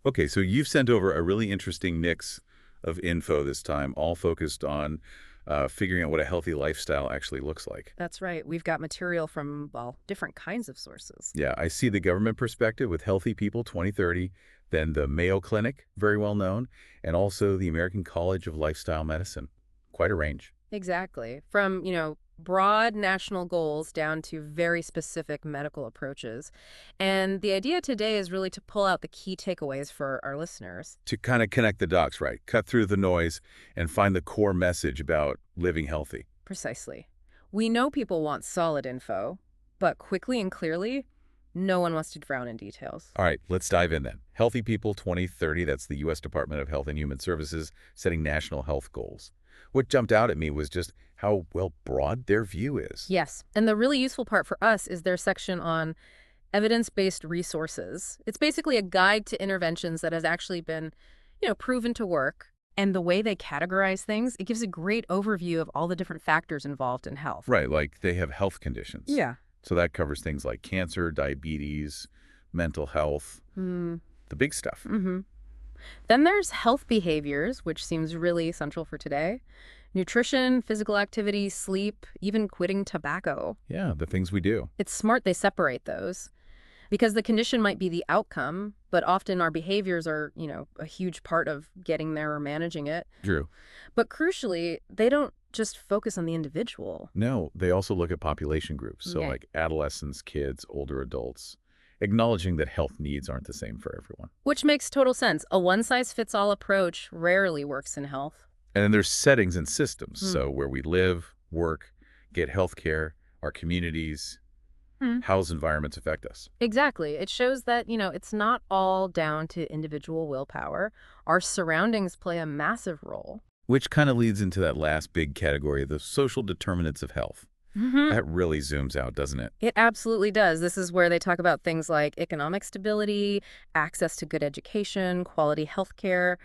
Okay, so you've sent over a really interesting mix of info this time, all focused on figuring out what a healthy lifestyle actually looks like. That's right. We've got material from, well, different kinds of sources. Yeah, I see the government perspective with Healthy People 2030, then the Mayo Clinic, very well known, and also the American College of Lifestyle Medicine. Quite a range. Exactly. From, broad national goals down to very specific medical approaches. And the idea today is really to pull out the key takeaways for our listeners. To kind of connect the dots, right? Cut through the noise and find the core message about living healthy. Precisely. We know people want solid info, but quickly and clearly, no one wants to drown in details. All right, let's dive in then. Healthy People 2030, that's the U.S. Department of Health and Human Services setting national health goals. What jumped out at me was just how, well, broad their view is. Yes, and the really useful part for us is their section on evidence-based resources. It's basically a guide to interventions that has actually been, proven to work. And the way they categorize things, it gives a great overview of all the different factors involved in health. Right, like they have health conditions. Yeah. So that covers things like cancer, diabetes, mental health, Hmm. the big stuff. Mm-hmm. Then there's health behaviors, which seems really central for today. Nutrition, physical activity, sleep, even quitting tobacco. Yeah, the things we do. It's smart they separate those because the condition might be the outcome, but often our behaviors are, a huge part of getting there or managing it. Drew. But crucially, they don't just focus on the individual. No, they also look at population groups, so Yeah. like adolescents, kids, older adults, acknowledging that health needs aren't the same for everyone. Which makes total sense. A one-size-fits-all approach rarely works in health. And then there's settings and systems, Hmm. so where we live, work, get health care, our communities, Hmm. how those environments affect us. Exactly. It shows that, it's not all down to individual willpower. Our surroundings play a massive role. Which kind of leads into that last big category, the social determinants of health. Hmm. That really zooms out, doesn't it? It absolutely does. This is where they talk about things like economic stability, access to good education, quality health care,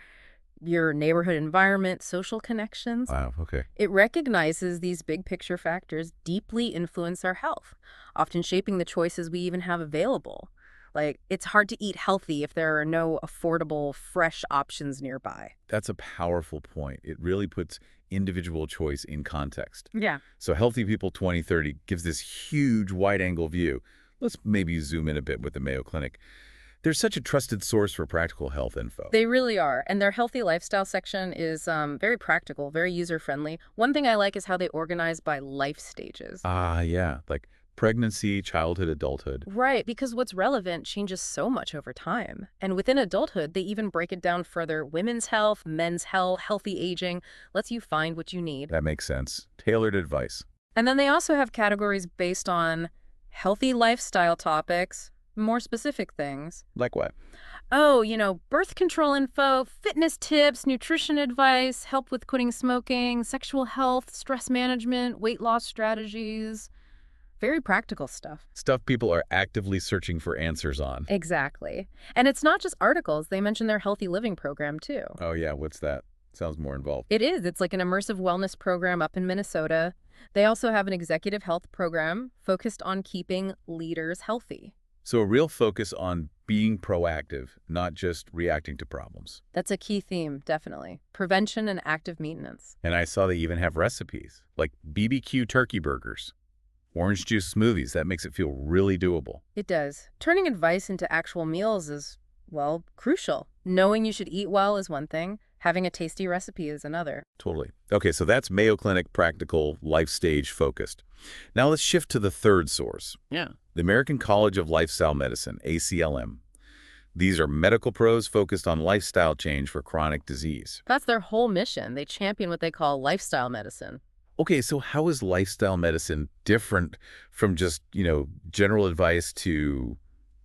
your neighborhood environment, social connections. Wow, okay. It recognizes these big picture factors deeply influence our health, often shaping the choices we even have available. Like, it's hard to eat healthy if there are no affordable, fresh options nearby. That's a powerful point. It really puts individual choice in context. Yeah. So Healthy People 2030 gives this huge wide-angle view. Let's maybe zoom in a bit with the Mayo Clinic. They're such a trusted source for practical health info. They really are. And their healthy lifestyle section is very practical, very user-friendly. One thing I like is how they organize by life stages. Ah, yeah, like pregnancy, childhood, adulthood. Right, because what's relevant changes so much over time. And within adulthood, they even break it down further. Women's health, men's health, healthy aging, lets you find what you need. That makes sense. Tailored advice. And then they also have categories based on healthy lifestyle topics, more specific things. Like what? Oh, birth control info, fitness tips, nutrition advice, help with quitting smoking, sexual health, stress management, weight loss strategies. Very practical stuff. Stuff people are actively searching for answers on. Exactly. And it's not just articles. They mention their healthy living program, too. Oh, yeah, what's that? Sounds more involved. It is. It's like an immersive wellness program up in Minnesota. They also have an executive health program focused on keeping leaders healthy. So a real focus on being proactive, not just reacting to problems. That's a key theme, definitely. Prevention and active maintenance. And I saw they even have recipes, like BBQ turkey burgers, orange juice smoothies. That makes it feel really doable. It does. Turning advice into actual meals is, well, crucial. Knowing you should eat well is one thing. Having a tasty recipe is another. Totally. Okay, so that's Mayo Clinic practical, life stage focused. Now let's shift to the third source. Yeah. The American College of Lifestyle Medicine, ACLM. These are medical pros focused on lifestyle change for chronic disease. That's their whole mission. They champion what they call lifestyle medicine. Okay, so how is lifestyle medicine different from just, general advice to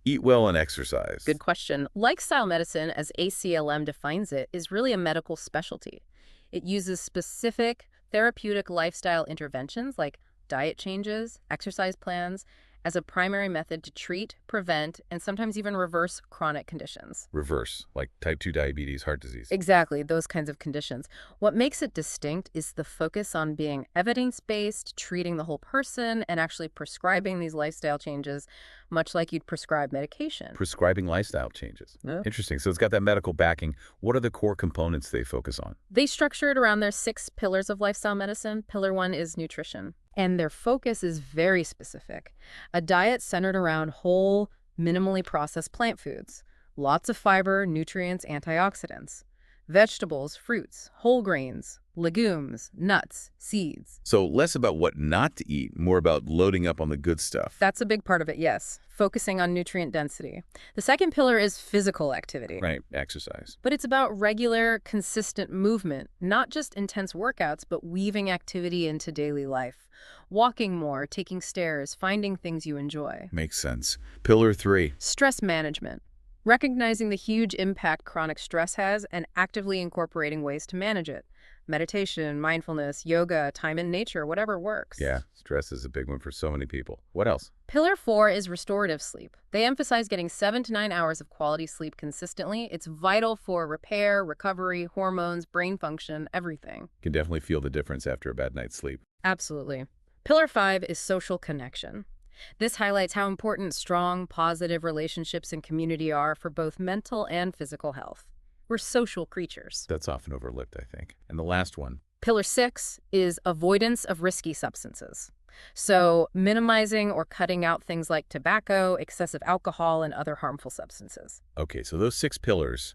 eat well and exercise? Good question. Lifestyle medicine, as ACLM defines it, is really a medical specialty. It uses specific therapeutic lifestyle interventions like diet changes, exercise plans, as a primary method to treat, prevent, and sometimes even reverse chronic conditions. Reverse, like type 2 diabetes, heart disease. Exactly, those kinds of conditions. What makes it distinct is the focus on being evidence-based, treating the whole person, and actually prescribing these lifestyle changes, much like you'd prescribe medication. Prescribing lifestyle changes. Yeah. Interesting. So it's got that medical backing. What are the core components they focus on? They structure it around their 6 pillars of lifestyle medicine. Pillar 1 is nutrition. And their focus is very specific. A diet centered around whole, minimally processed plant foods. Lots of fiber, nutrients, antioxidants. Vegetables, fruits, whole grains, legumes, nuts, seeds. So less about what not to eat, more about loading up on the good stuff. That's a big part of it, yes. Focusing on nutrient density. The second pillar is physical activity. Right, exercise. But it's about regular, consistent movement, not just intense workouts, but weaving activity into daily life. Walking more, taking stairs, finding things you enjoy. Makes sense. Pillar 3. Stress management. Recognizing the huge impact chronic stress has and actively incorporating ways to manage it. Meditation, mindfulness, yoga, time in nature, whatever works. Yeah, stress is a big one for so many people. What else? Pillar 4 is restorative sleep. They emphasize getting 7 to 9 hours of quality sleep consistently. It's vital for repair, recovery, hormones, brain function, everything. Can definitely feel the difference after a bad night's sleep. Absolutely. Pillar 5 is social connection. This highlights how important strong, positive relationships and community are for both mental and physical health. We're social creatures. That's often overlooked, I think. And the last one. Pillar 6 is avoidance of risky substances. So minimizing or cutting out things like tobacco, excessive alcohol, and other harmful substances. Okay, so those 6 pillars,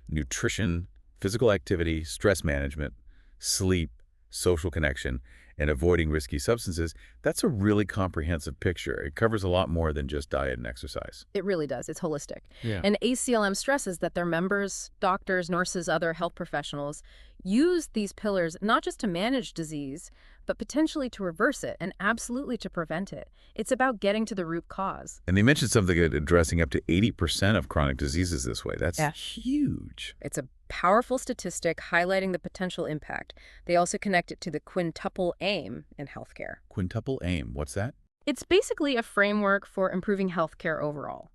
nutrition, physical activity, stress management, sleep, social connection, and avoiding risky substances, that's a really comprehensive picture. It covers a lot more than just diet and exercise. It really does. It's holistic. Yeah. And ACLM stresses that their members, doctors, nurses, other health professionals use these pillars not just to manage disease, but potentially to reverse it and absolutely to prevent it. It's about getting to the root cause. And they mentioned something at addressing up to 80% of chronic diseases this way. That's huge. It's a powerful statistic highlighting the potential impact. They also connect it to the quintuple aim in healthcare. Quintuple aim. What's that? It's basically a framework for improving healthcare overall.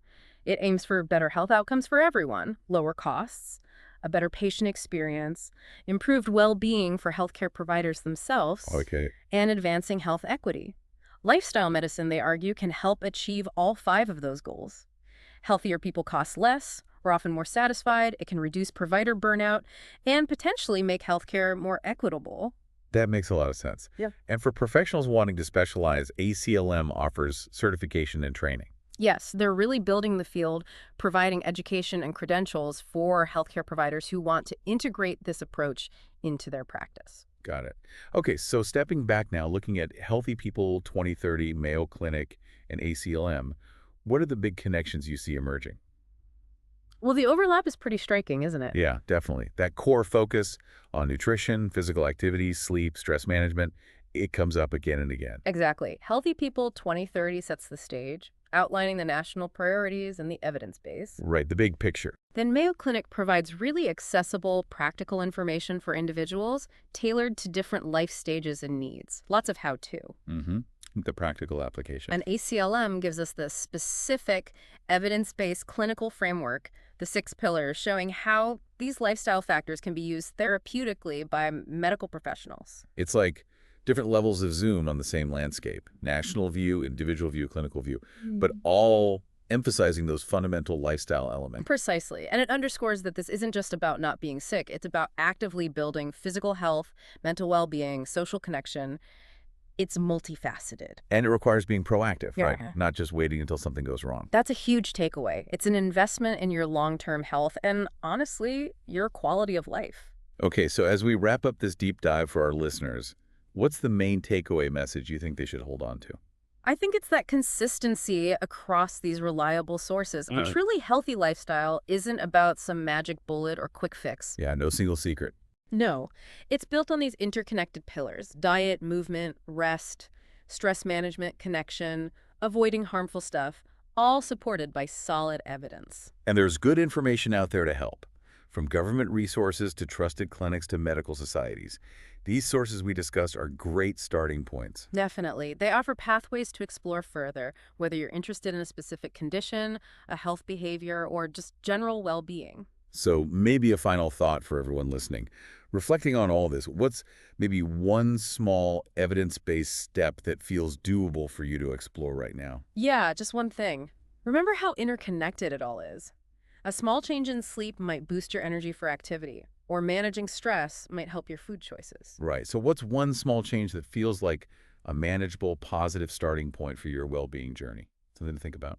It aims for better health outcomes for everyone, lower costs, a better patient experience, improved well-being for healthcare providers themselves, Okay. and advancing health equity. Lifestyle medicine, they argue, can help achieve all 5 of those goals. Healthier people cost less, are often more satisfied, it can reduce provider burnout, and potentially make healthcare more equitable. That makes a lot of sense. Yeah. And for professionals wanting to specialize, ACLM offers certification and training. Yes, they're really building the field, providing education and credentials for healthcare providers who want to integrate this approach into their practice. Got it. Okay, so stepping back now, looking at Healthy People 2030, Mayo Clinic, and ACLM, what are the big connections you see emerging? Well, the overlap is pretty striking, isn't it? Yeah, definitely. That core focus on nutrition, physical activity, sleep, stress management, it comes up again and again. Exactly. Healthy People 2030 sets the stage, outlining the national priorities and the evidence base. Right, the big picture. Then Mayo Clinic provides really accessible, practical information for individuals tailored to different life stages and needs. Lots of how-to. Mm-hmm. The practical application. And ACLM gives us the specific, evidence-based clinical framework, the 6 pillars, showing how these lifestyle factors can be used therapeutically by medical professionals. It's like different levels of zoom on the same landscape. National view, individual view, clinical view, but all emphasizing those fundamental lifestyle elements. Precisely. And it underscores that this isn't just about not being sick. It's about actively building physical health, mental well-being, social connection. It's multifaceted. And it requires being proactive, Yeah. right? Not just waiting until something goes wrong. That's a huge takeaway. It's an investment in your long-term health and, honestly, your quality of life. Okay, so as we wrap up this deep dive for our listeners, what's the main takeaway message you think they should hold on to? I think it's that consistency across these reliable sources. A truly healthy lifestyle isn't about some magic bullet or quick fix. Yeah, no single secret. No, it's built on these interconnected pillars: diet, movement, rest, stress management, connection, avoiding harmful stuff, all supported by solid evidence. And there's good information out there to help. From government resources to trusted clinics to medical societies. These sources we discussed are great starting points. Definitely. They offer pathways to explore further, whether you're interested in a specific condition, a health behavior, or just general well-being. So maybe a final thought for everyone listening. Reflecting on all this, what's maybe one small evidence-based step that feels doable for you to explore right now? Yeah, just one thing. Remember how interconnected it all is. A small change in sleep might boost your energy for activity, or managing stress might help your food choices. Right. So what's one small change that feels like a manageable, positive starting point for your well-being journey? Something to think about.